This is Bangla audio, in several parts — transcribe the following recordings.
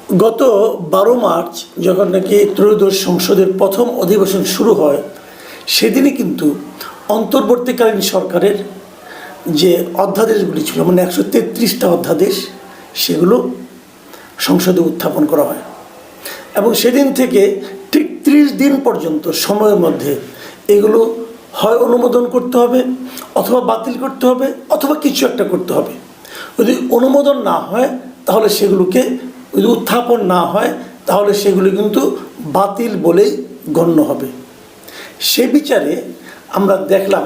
গত 12 মার্চ যখন নাকি ত্রয়োদশ সংসদের প্রথম অধিবেশন শুরু হয়, সেদিনই কিন্তু অন্তর্বর্তীকালীন সরকারের যে অধ্যাদেশগুলি ছিল, মানে 133টা অধ্যাদেশ, সেগুলো সংসদে উত্থাপন করা হয়। এবং সেদিন থেকে ঠিক 30 দিন পর্যন্ত সময়ের মধ্যে এগুলো হয় অনুমোদন করতে হবে, অথবা বাতিল করতে হবে, অথবা কিছু একটা করতে হবে। যদি অনুমোদন না হয় তাহলে সেগুলোকে, যদি উত্থাপন না হয় তাহলে সেগুলি কিন্তু বাতিল বলেই গণ্য হবে। সে বিচারে আমরা দেখলাম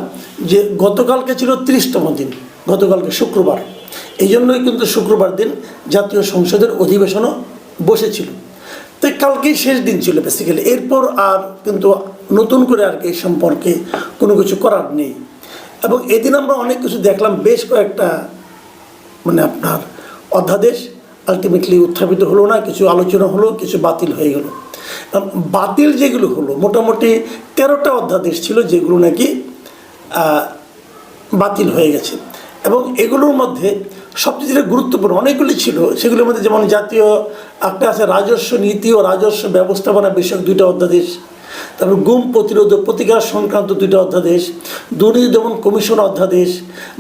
যে গতকালকে ছিল 30তম দিন, গতকালকে শুক্রবার। এই জন্যই কিন্তু শুক্রবার দিন জাতীয় সংসদের অধিবেশনও বসেছিল। তো কালকেই শেষ দিন ছিল বেসিক্যালি। এরপর আর কিন্তু নতুন করে আর কি এই সম্পর্কে কোনো কিছু করার নেই। এবং এদিন আমরা অনেক কিছু দেখলাম, বেশ কয়েকটা আপনার অধ্যাদেশ আলটিমেটলি উত্থাপিত হলো না, কিছু আলোচনা হলো, কিছু বাতিল হয়ে গেল। বাতিল যেগুলো হলো মোটামুটি 13টা অধ্যাদেশ ছিল যেগুলো নাকি বাতিল হয়ে গেছে। এবং এগুলোর মধ্যে সবচেয়ে যেটা গুরুত্বপূর্ণ অনেকগুলি ছিল, সেগুলোর মধ্যে যেমন জাতীয় একটা আছে রাজস্ব নীতি ও রাজস্ব ব্যবস্থাপনা বিষয়ক 2টা অধ্যাদেশ, তারপর গুম প্রতিরোধ ও প্রতিকার সংক্রান্ত 2টা অধ্যাদেশ, দুর্নীতি দমন কমিশন অধ্যাদেশ,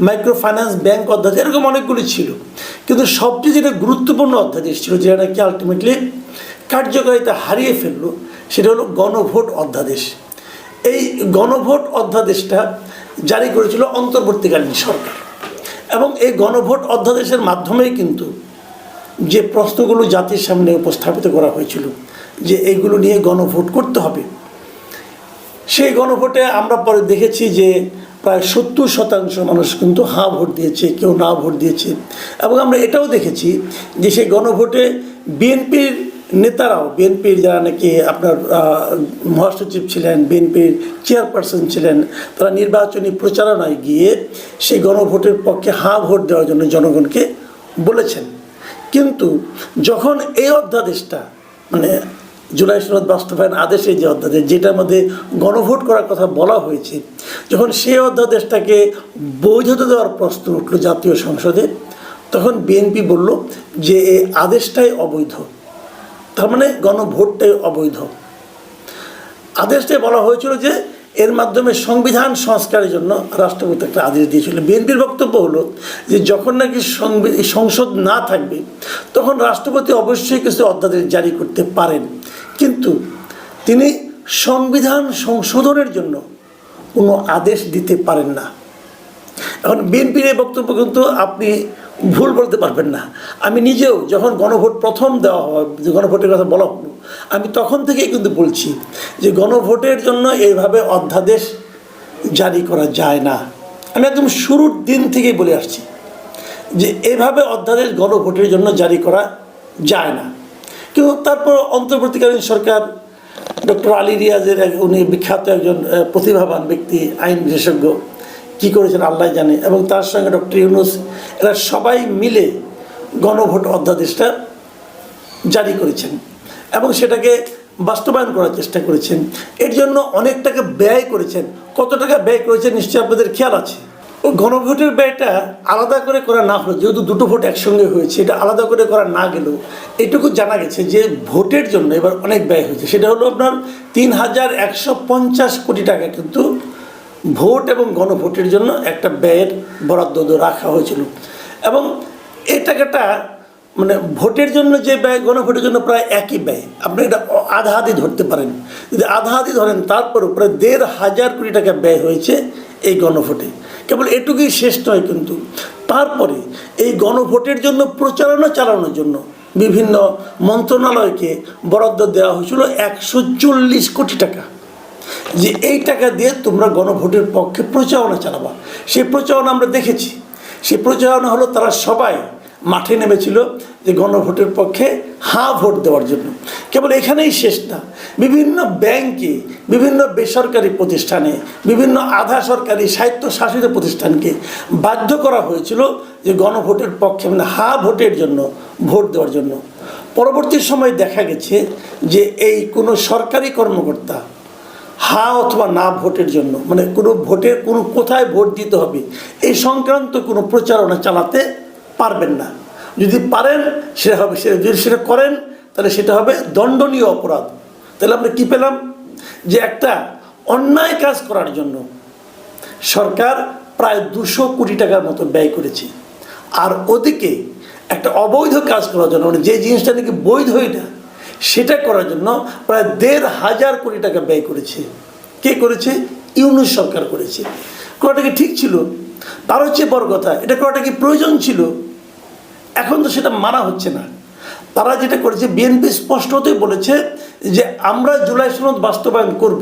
মাইক্রো ফাইন্যান্স ব্যাংক অধ্যাদেশ, এরকম অনেকগুলি ছিল। কিন্তু সবচেয়ে যেটা গুরুত্বপূর্ণ অধ্যাদেশ ছিল, যেটা নাকি আলটিমেটলি কার্যকারিতা হারিয়ে ফেললো, সেটা হলো গণভোট অধ্যাদেশ। এই গণভোট অধ্যাদেশটা জারি করেছিল অন্তর্বর্তীকালীন সরকার। এবং এই গণভোট অধ্যাদেশের মাধ্যমেই কিন্তু যে প্রশ্নগুলো জাতির সামনে উপস্থাপিত করা হয়েছিল যে এইগুলো নিয়ে গণভোট করতে হবে, সেই গণভোটে আমরা পরে দেখেছি যে প্রায় 70% মানুষ কিন্তু হ্যাঁ ভোট দিয়েছে, কেউ না ভোট দিয়েছে। এবং আমরা এটাও দেখেছি যে সেই গণভোটে বিএনপির নেতারাও, বিএনপির যারা নাকি আপনার মহাসচিব ছিলেন, বিএনপির চেয়ারপারসন ছিলেন, তারা নির্বাচনী প্রচারণায় গিয়ে সেই গণভোটের পক্ষে হ্যাঁ ভোট দেওয়ার জন্য জনগণকে বলেছেন। কিন্তু যখন এই অধ্যাদেশটা জুলাই সনদ বাস্তবায়ন আদেশে যে অধ্যাদেশ, যেটার মধ্যে গণভোট করার কথা বলা হয়েছে, যখন সেই অধ্যাদেশটাকে বৈধতা দেওয়ার প্রশ্ন উঠল জাতীয় সংসদে, তখন বিএনপি বলল যে এই আদেশটাই অবৈধ, তার মানে গণভোটটাই অবৈধ। আদেশটাই বলা হয়েছিল যে এর মাধ্যমে সংবিধান সংস্কারের জন্য রাষ্ট্রপতি একটা আদেশ দিয়েছিল। বিএনপির বক্তব্য হলো যে যখন নাকি সংসদ না থাকবে তখন রাষ্ট্রপতি অবশ্যই কিছু অধ্যাদেশ জারি করতে পারেন, কিন্তু তিনি সংবিধান সংশোধনের জন্য কোনো আদেশ দিতে পারেন না। এখন বিএনপির এই বক্তব্য কিন্তু আপনি ভুল বলতে পারবেন না। আমি নিজেও যখন গণভোট প্রথম দেওয়া হয়, যে গণভোটের কথা বলা হলো, আমি তখন থেকেই কিন্তু বলছি যে গণভোটের জন্য এইভাবে অধ্যাদেশ জারি করা যায় না। আমি একদম শুরুর দিন থেকেই বলে আসছি যে এইভাবে অধ্যাদেশ গণভোটের জন্য জারি করা যায় না। কিন্তু তারপর অন্তর্বর্তীকালীন সরকার, ডক্টর আলী রিয়াজের উনি বিখ্যাত একজন প্রতিভাবান ব্যক্তি, আইন বিশেষজ্ঞ, কী করেছেন আল্লাহ জানে, এবং তার সঙ্গে ডক্টর ইউনূস, এরা সবাই মিলে গণভোট অধ্যাদেশটা জারি করেছেন এবং সেটাকে বাস্তবায়ন করার চেষ্টা করেছেন। এর জন্য অনেক টাকা ব্যয় করেছেন। কত টাকা ব্যয় করেছেন নিশ্চয়ই আপনাদের খেয়াল আছে। ও গণভোটের ব্যয়টা আলাদা করে করা না হলো, যেহেতু 2টো ভোট একসঙ্গে হয়েছে, এটা আলাদা করে করা না গেলেও এটুকু জানা গেছে যে ভোটের জন্য এবার অনেক ব্যয় হয়েছে। সেটা হলো আপনার 3150 কোটি টাকা কিন্তু ভোট এবং গণভোটের জন্য একটা ব্যয়ের বরাদ্দ রাখা হয়েছিল। এবং এই টাকাটা ভোটের জন্য যে ব্যয়, গণভোটের জন্য প্রায় একই ব্যয়। আপনি এটা আধা আধি ধরতে পারেন। যদি আধা আধি ধরেন, তারপরও প্রায় 1500 কোটি টাকা ব্যয় হয়েছে এই গণভোটে। কেবল এটুকুই শেষ নয়, কিন্তু তারপরে এই গণভোটের জন্য প্রচারণা চালানোর জন্য বিভিন্ন মন্ত্রণালয়কে বরাদ্দ দেওয়া হয়েছিল 140 কোটি টাকা, যে এই টাকা দিয়ে তোমরা গণভোটের পক্ষে প্রচারণা চালাবা। সেই প্রচারণা আমরা দেখেছি। সেই প্রচারণা হলো তারা সবাই মাঠে নেমেছিল যে গণভোটের পক্ষে হ্যাঁ ভোট দেওয়ার জন্য। কেবল এখানেই শেষ না, বিভিন্ন ব্যাংকে, বিভিন্ন বেসরকারি প্রতিষ্ঠানে, বিভিন্ন আধা সরকারি স্বায়ত্তশাসিত প্রতিষ্ঠানকে বাধ্য করা হয়েছিল যে গণভোটের পক্ষে হ্যাঁ ভোটের জন্য ভোট দেওয়ার জন্য। পরবর্তী সময় দেখা গেছে যে এই কোনো সরকারি কর্মকর্তা হ্যাঁ অথবা না ভোটের জন্য, কোনো ভোটের কোথায় ভোট দিতে হবে এই সংক্রান্ত কোনো প্রচারণা চালাতে পারবেন না। যদি পারেন সেটা হবে, যদি সেটা করেন তাহলে সেটা হবে দণ্ডনীয় অপরাধ। তাহলে আমরা কি পেলাম, যে একটা অন্যায় কাজ করার জন্য সরকার প্রায় 200 কোটি টাকার মতো ব্যয় করেছে, আর ওদিকে একটা অবৈধ কাজ করার জন্য, মানে যে জিনিসটা নাকি বৈধই না সেটা করার জন্য প্রায় 1,500 কোটি টাকা ব্যয় করেছে। কে করেছে? ইউনূস সরকার করেছে। করাটা কি ঠিক ছিল? তার হচ্ছে বড় কথা, এটা করাটা কি প্রয়োজন ছিল? এখন তো সেটা মানা হচ্ছে না। তারা যেটা করেছে, বিএনপি স্পষ্টতই বলেছে যে আমরা জুলাই সনদ বাস্তবায়ন করব,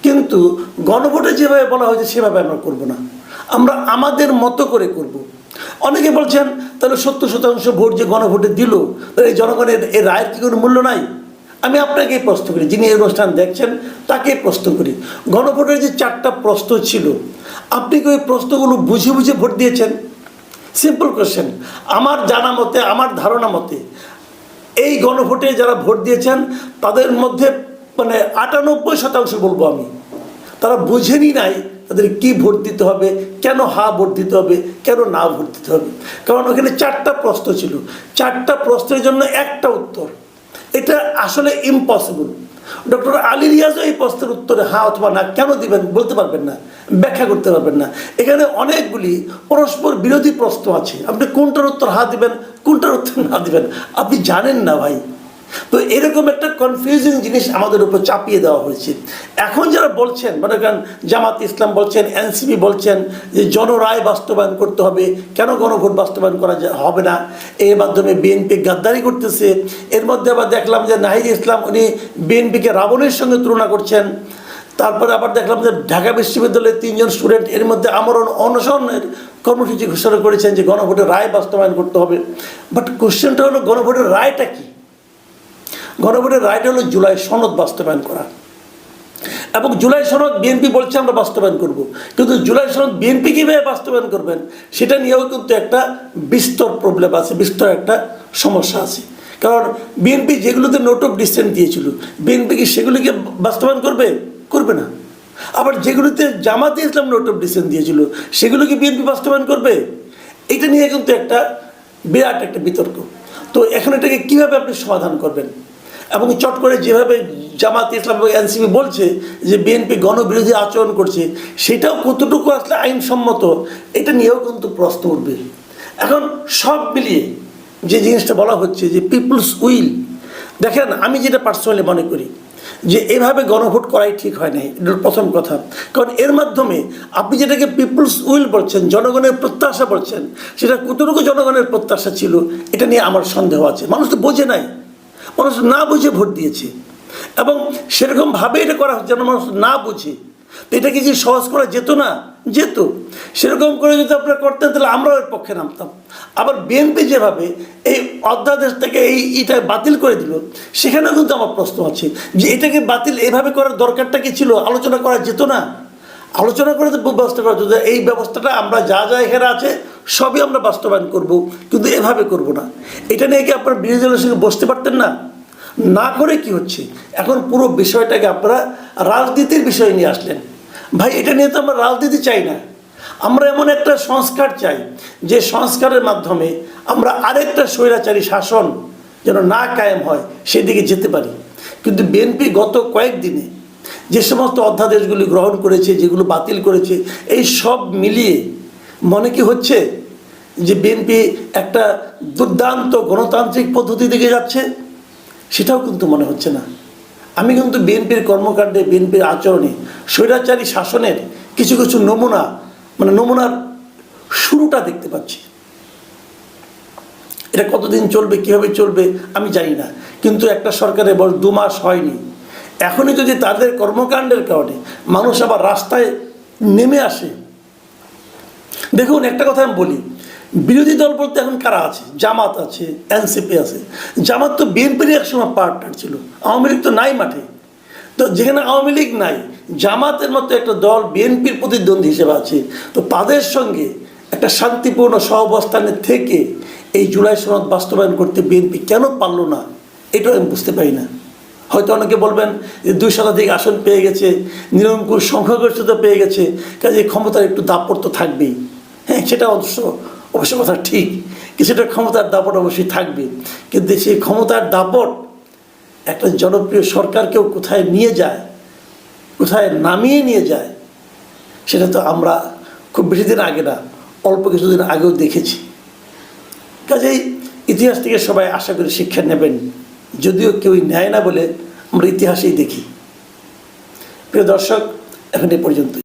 কিন্তু গণভোটে যেভাবে বলা হয়েছে সেভাবে আমরা করব না, আমরা আমাদের মতো করে করব। অনেকে বলছেন তাহলে 70% ভোট যে গণভোটে দিল, তাহলে এই জনগণের এই রায়ের কি কোনো মূল্য নাই? আমি আপনাকেই প্রশ্ন করি, যিনি এই অনুষ্ঠান দেখছেন তাকেই প্রশ্ন করি, গণভোটের যে 4টা প্রশ্ন ছিল, আপনি কি ওই প্রশ্নগুলো বুঝে বুঝে ভোট দিয়েছেন? Simple question. আমার জানা মতে, আমার ধারণা মতে, এই গণভোটে যারা ভোট দিয়েছেন তাদের মধ্যে মানে 98% বলবো আমি, তারা বুঝেনি নাই তাদের কি ভোট দিতে হবে, কেন ভোট দিতে হবে, কেন না ভোট দিতে হবে। কারণ ওখানে 4টা প্রশ্ন ছিল, 4টা প্রশ্নের জন্য একটা উত্তর। এটা আসলে ইম্পসিবল। ডক্টর আলী রিয়াজও এই প্রশ্নের উত্তরে হ্যাঁ অথবা না কেন দিবেন বলতে পারবেন না, ব্যাখ্যা করতে পারবেন না। এখানে অনেকগুলি পরস্পর বিরোধী প্রশ্ন আছে, আপনি কোনটার উত্তর হ্যাঁ দিবেন, কোনটার উত্তর না দিবেন আপনি জানেন না ভাই। তো এরকম একটা কনফিউজিং জিনিস আমাদের উপর চাপিয়ে দেওয়া হয়েছে। এখন যারা বলছেন, মনে করেন জামাত ইসলাম বলছেন, এনসিপি বলছেন যে জনরায় বাস্তবায়ন করতে হবে, কেন গণভোট বাস্তবায়ন করা হবে না, এর মাধ্যমে বিএনপি গাদ্দারি করতেছে। এর মধ্যে আবার দেখলাম যে নাহিদ ইসলাম উনি বিএনপিকে রাবণের সঙ্গে তুলনা করছেন। তারপরে আবার দেখলাম যে ঢাকা বিশ্ববিদ্যালয়ের 3 জন স্টুডেন্ট এর মধ্যে আমরণ অনশনের কর্মসূচি ঘোষণা করেছেন যে গণভোটের রায় বাস্তবায়ন করতে হবে। বাট কোশ্চেনটা হলো, গণভোটের রায়টা কি? গণভোটের রায়টা হলো জুলাই সনদ বাস্তবায়ন করা, এবং জুলাই সনদ বিএনপি বলছে আমরা বাস্তবায়ন করব, কিন্তু জুলাই সনদ বিএনপি কীভাবে বাস্তবায়ন করবেন সেটা নিয়েও কিন্তু একটা বিস্তর প্রবলেম আছে, বিস্তর একটা সমস্যা আছে। কারণ বিএনপি যেগুলোতে নোট অফ ডিসেন্ট দিয়েছিল, বিএনপি কি সেগুলিকে বাস্তবায়ন করবে? করবে না। আবার যেগুলোতে জামাতে ইসলাম নোট অফ ডিসেন্ট দিয়েছিল সেগুলো কি বিএনপি বাস্তবায়ন করবে? এটা নিয়ে কিন্তু একটা বিরাট একটা বিতর্ক। তো এখন এটাকে কীভাবে আপনি সমাধান করবেন? এবং চট করে যেভাবে জামাত ইসলাম এবং এনসিপি বলছে যে বিএনপি গণবিরোধী আচরণ করছে, সেটাও কতটুকু আসলে আইনসম্মত, এটা নিয়েও কিন্তু প্রশ্ন উঠবে। এখন সব মিলিয়ে যে জিনিসটা বলা হচ্ছে যে পিপলস উইল, দেখেন আমি যেটা পার্সোনালি মনে করি যে এভাবে গণভোট করাই ঠিক হয় নাই, এটা প্রথম কথা। কারণ এর মাধ্যমে আপনি যেটাকে পিপলস উইল বলছেন, জনগণের প্রত্যাশা বলছেন, সেটা কতটুকু জনগণের প্রত্যাশা ছিল এটা নিয়ে আমার সন্দেহ আছে। মানুষ তো বোঝে নাই, মানুষ না বুঝে ভোট দিয়েছে, এবং সেরকমভাবে এটা করা হচ্ছে যেন মানুষ না বুঝে। তো এটাকে কি সহজ করা যেত না? যেত। সেরকম করে যদি আপনারা করতেন তাহলে আমরাও এর পক্ষে নামতাম। আবার বিএনপি যেভাবে এই অধ্যাদেশ থেকে এটা বাতিল করে দিল, সেখানেও কিন্তু আমার প্রশ্ন আছে যে এটাকে বাতিল এভাবে করার দরকারটা কি ছিল? আলোচনা করা যেত না? আলোচনা করে তো ব্যবস্থা করা যেত, এই ব্যবস্থাটা আমরা যা যা এখানে আছে সবই আমরা বাস্তবায়ন করব, কিন্তু এভাবে করব না। এটা নিয়ে কি আপনারা বিরোধী দলের সঙ্গে বসতে পারতেন না? না করে কি হচ্ছে, এখন পুরো বিষয়টাকে আপনারা রাজনীতির বিষয় নিয়ে আসলেন। ভাই এটা নিয়ে তো আমরা রাজনীতি চাই না, আমরা এমন একটা সংস্কার চাই যে সংস্কারের মাধ্যমে আমরা আরেকটা স্বৈরাচারী শাসন যেন না কায়েম হয় সেদিকে যেতে পারি। কিন্তু বিএনপি গত কয়েকদিনে যে সমস্ত অধ্যাদেশগুলি গ্রহণ করেছে, যেগুলো বাতিল করেছে, এই সব মিলিয়ে মনে কি হচ্ছে যে বিএনপি একটা দুর্দান্ত গণতান্ত্রিক পদ্ধতি দিকে যাচ্ছে? সেটাও কিন্তু মনে হচ্ছে না। আমি কিন্তু বিএনপির কর্মকাণ্ডে, বিএনপির আচরণে স্বৈরাচারী শাসনের কিছু কিছু নমুনার শুরুটা দেখতে পাচ্ছি। এটা কতদিন চলবে, কীভাবে চলবে আমি জানি না, কিন্তু একটা সরকারের বয়স 2 মাস হয়নি, এখনই যদি তাদের কর্মকাণ্ডের কারণে মানুষ আবার রাস্তায় নেমে আসে। দেখুন একটা কথা আমি বলি, বিরোধী দল বলতে এখন কারা আছে? জামাত আছে, এনসিপি আছে। জামাত তো বিএনপির একসময় পার্টনার ছিল, আওয়ামী লীগ তো নাই মাঠে। তো যেখানে আওয়ামী লীগ নাই, জামাতের মতো একটা দল বিএনপির প্রতিদ্বন্দ্বী হিসেবে আছে, তো তাদের সঙ্গে একটা শান্তিপূর্ণ সহাবস্থানে থেকে এই জুলাই সনদ বাস্তবায়ন করতে বিএনপি কেন পারল না, এটাও আমি বুঝতে পারি না। হয়তো অনেকে বলবেন যে 2 শতাধিক আসন পেয়ে গেছে, নিরঙ্কুশ সংখ্যাগরিষ্ঠতা পেয়ে গেছে, কাজে ক্ষমতার একটু দাপট তো থাকবেই। হ্যাঁ, সেটা অবশ্য অবশ্য কথা ঠিক, কিছুটা ক্ষমতার দাপট অবশ্যই থাকবে, কিন্তু সেই ক্ষমতার দাপট একটা জনপ্রিয় সরকারকেও কোথায় নিয়ে যায়, কোথায় নামিয়ে নিয়ে যায়, সেটা তো আমরা খুব বেশি দিন আগে না, অল্প কিছুদিন আগেও দেখেছি। কাজেই ইতিহাস থেকে সবাই আশা করি শিক্ষা নেবেন, যদিও কেউই নেয় না বলে আমরা ইতিহাসেই দেখি। প্রিয় দর্শক, এখন এই পর্যন্ত।